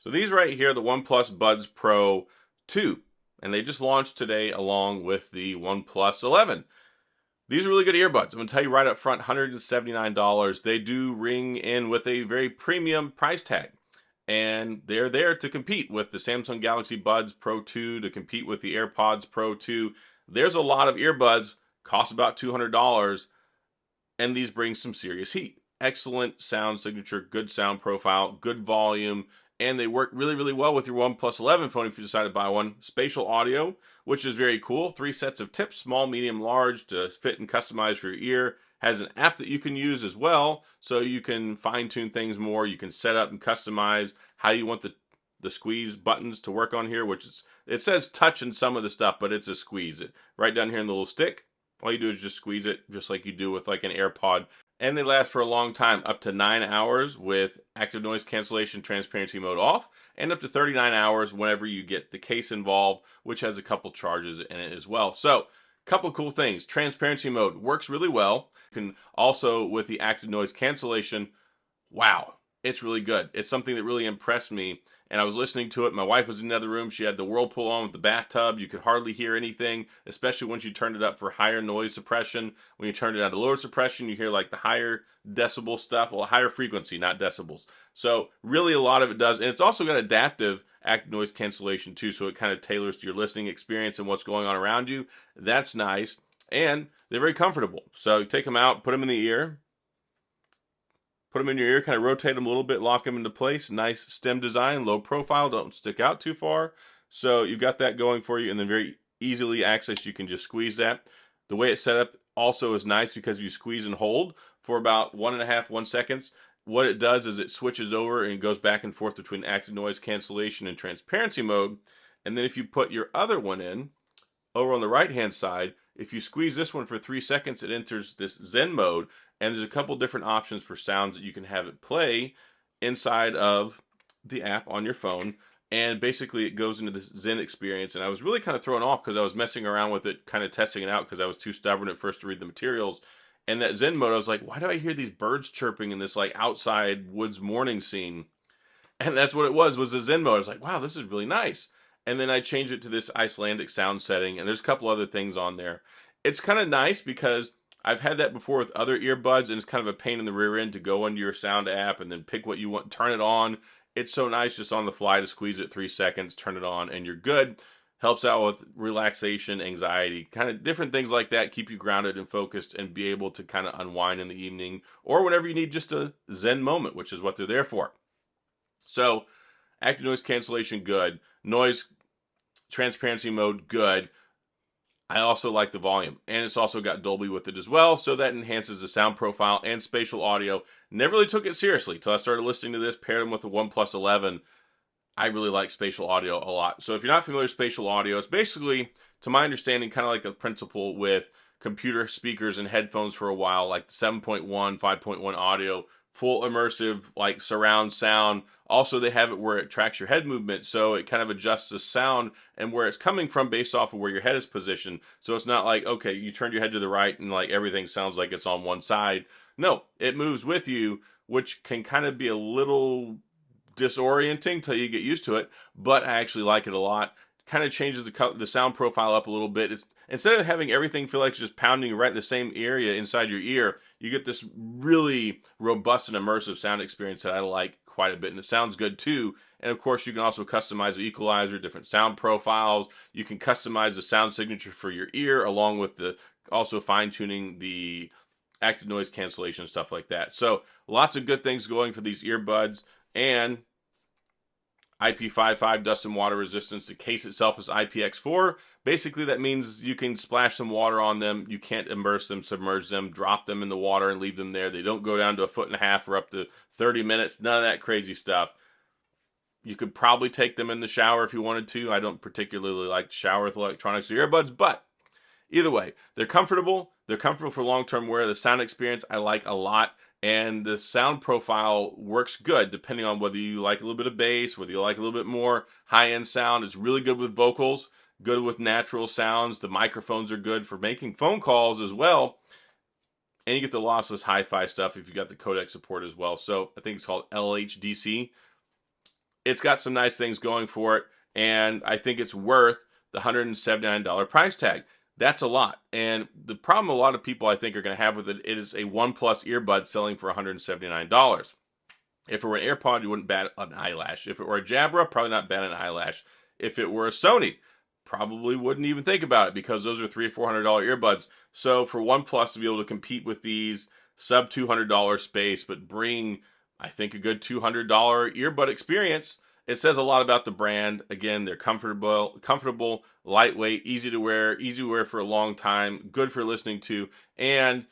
So these right here, the OnePlus Buds Pro 2, and they just launched today along with the OnePlus 11. These are really good earbuds. I'm going to tell you right up front, $179. They do ring in with a very premium price tag. And they're there to compete with the Samsung Galaxy Buds Pro 2, to compete with the AirPods Pro 2. There's a lot of earbuds, cost about $200, and these bring some serious heat. Excellent sound signature, good sound profile, good volume, and they work really, really well with your OnePlus 11 phone if you decide to buy one. Spatial audio, which is very cool. 3 sets of tips, small, medium, large, to fit and customize for your ear. Has an app that you can use as well, so you can fine-tune things more. You can set up and customize how you want the squeeze buttons to work on here, which is, it says touch in some of the stuff, but it's a squeeze. It right down here in the little stick. All you do is just squeeze it, just like you do with like an AirPod. And they last for a long time, up to 9 hours with active noise cancellation, transparency mode off, and up to 39 hours whenever you get the case involved, which has a couple charges in it as well. So, couple cool things. Transparency mode works really well. You can also, with the active noise cancellation, wow, it's really good. It's something that really impressed me. And I was listening to it. My wife was in the other room. She had the whirlpool on with the bathtub. You could hardly hear anything, especially once you turned it up for higher noise suppression. When you turned it down to lower suppression, you hear like the higher decibel stuff, well, higher frequency, not decibels. So really a lot of it does. And it's also got adaptive active noise cancellation too. So it kind of tailors to your listening experience and what's going on around you. That's nice. And they're very comfortable. So you take them out, put them in the ear, put them in your ear, kind of rotate them a little bit, lock them into place. Nice stem design, low profile, don't stick out too far. So you've got that going for you, and then very easily accessed. You can just squeeze that. The way it's set up also is nice because you squeeze and hold for about 1.5 seconds. What it does is it switches over and goes back and forth between active noise cancellation and transparency mode. And then if you put your other one in, over on the right hand side, if you squeeze this one for 3 seconds, it enters this Zen mode, and there's a couple different options for sounds that you can have it play inside of the app on your phone. And basically it goes into this Zen experience. And I was really kind of thrown off because I was messing around with it, kind of testing it out, because I was too stubborn at first to read the materials. And that Zen mode, I was like, why do I hear these birds chirping in this like outside woods morning scene? And that's what it was the Zen mode. I was like, wow, this is really nice. And then I changed it to this Icelandic sound setting, and there's a couple other things on there. It's kind of nice because I've had that before with other earbuds, and it's kind of a pain in the rear end to go into your sound app and then pick what you want, turn it on. It's so nice just on the fly to squeeze it 3 seconds, turn it on, and you're good. Helps out with relaxation, anxiety, kind of different things like that. Keep you grounded and focused and be able to kind of unwind in the evening or whenever you need just a Zen moment, which is what they're there for. So, active noise cancellation, good. Noise transparency mode, good. I also like the volume, and it's also got Dolby with it as well, so that enhances the sound profile and spatial audio. Never really took it seriously till I started listening to this, paired them with the OnePlus 11. I really like spatial audio a lot. So if you're not familiar with spatial audio, it's basically, to my understanding, kind of like a principle with computer speakers and headphones for a while, like the 7.1, 5.1 audio, full immersive, like surround sound. Also, they have it where it tracks your head movement, so it kind of adjusts the sound and where it's coming from based off of where your head is positioned. So it's not like, okay, you turn your head to the right and like everything sounds like it's on one side. No, it moves with you, which can kind of be a little disorienting till you get used to it, but I actually like it a lot. Kind of changes the sound profile up a little bit. It's, instead of having everything feel like it's just pounding right in the same area inside your ear, you get this really robust and immersive sound experience that I like quite a bit, and it sounds good too. And of course, you can also customize the equalizer, different sound profiles. You can customize the sound signature for your ear, along with the also fine-tuning the active noise cancellation, stuff like that. So lots of good things going for these earbuds. And IP55 dust and water resistance. The case itself is IPX4. Basically, that means you can splash some water on them. You can't immerse them, submerge them, drop them in the water and leave them there. They don't go down to 1.5 feet or up to 30 minutes. None of that crazy stuff. You could probably take them in the shower if you wanted to. I don't particularly like to shower with electronics or earbuds, but either way, they're comfortable. They're comfortable for long-term wear. The sound experience I like a lot. And the sound profile works good depending on whether you like a little bit of bass, whether you like a little bit more high-end sound. It's really good with vocals, good with natural sounds. The microphones are good for making phone calls as well. And you get the lossless hi-fi stuff if you got the codec support as well. So I think it's called LHDC. it's got some nice things going for it, and I think it's worth the $179 price tag. That's a lot. And the problem a lot of people I think are going to have with it is a OnePlus earbud selling for $179. If it were an AirPod, you wouldn't bat an eyelash. If it were a Jabra, probably not bat an eyelash. If it were a Sony, probably wouldn't even think about it, because those are $300 or $400 earbuds. So for OnePlus to be able to compete with these sub $200 space, but bring, I think, a good $200 earbud experience, it says a lot about the brand. Again, they're comfortable, lightweight, easy to wear for a long time, good for listening to, and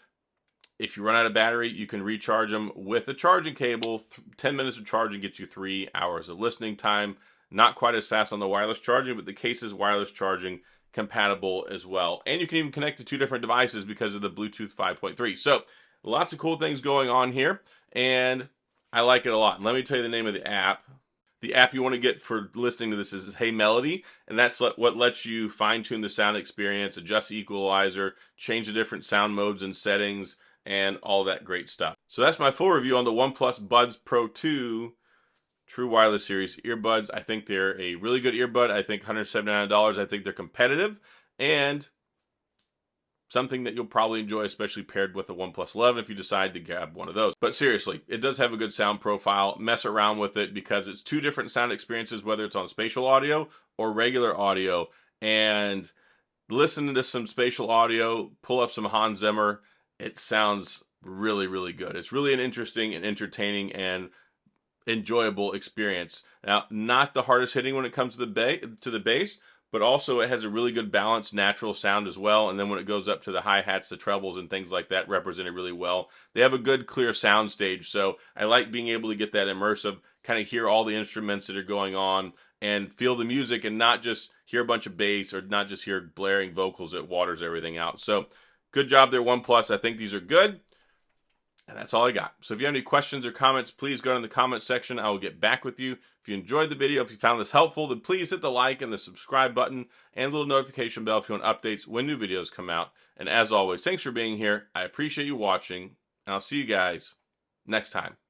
if you run out of battery, you can recharge them with a charging cable. 10 minutes of charging gets you 3 hours of listening time. Not quite as fast on the wireless charging, but the case is wireless charging compatible as well. And you can even connect to 2 different devices because of the Bluetooth 5.3. So lots of cool things going on here, and I like it a lot. And let me tell you the name of the app. The app you want to get for listening to this is Hey Melody, and that's what lets you fine-tune the sound experience, adjust the equalizer, change the different sound modes and settings, and all that great stuff. So that's my full review on the OnePlus Buds Pro 2 True Wireless Series earbuds. I think they're a really good earbud. I think $179. I think they're competitive and something that you'll probably enjoy, especially paired with a OnePlus 11 if you decide to grab one of those. But seriously, it does have a good sound profile. Mess around with it because it's 2 different sound experiences, whether it's on spatial audio or regular audio. And listen to some spatial audio, pull up some Hans Zimmer. It sounds really, really good. It's really an interesting and entertaining and enjoyable experience. Now, not the hardest hitting when it comes to the bass, but also it has a really good balanced natural sound as well. And then when it goes up to the hi-hats, the trebles and things like that, represented really well. They have a good clear sound stage, so I like being able to get that immersive, kind of hear all the instruments that are going on and feel the music and not just hear a bunch of bass or not just hear blaring vocals that waters everything out. So good job there, OnePlus. I think these are good. And that's all I got. So if you have any questions or comments, please go in the comment section. I will get back with you. If you enjoyed the video, if you found this helpful, then please hit the like and the subscribe button and the little notification bell if you want updates when new videos come out. And as always, thanks for being here. I appreciate you watching, and I'll see you guys next time.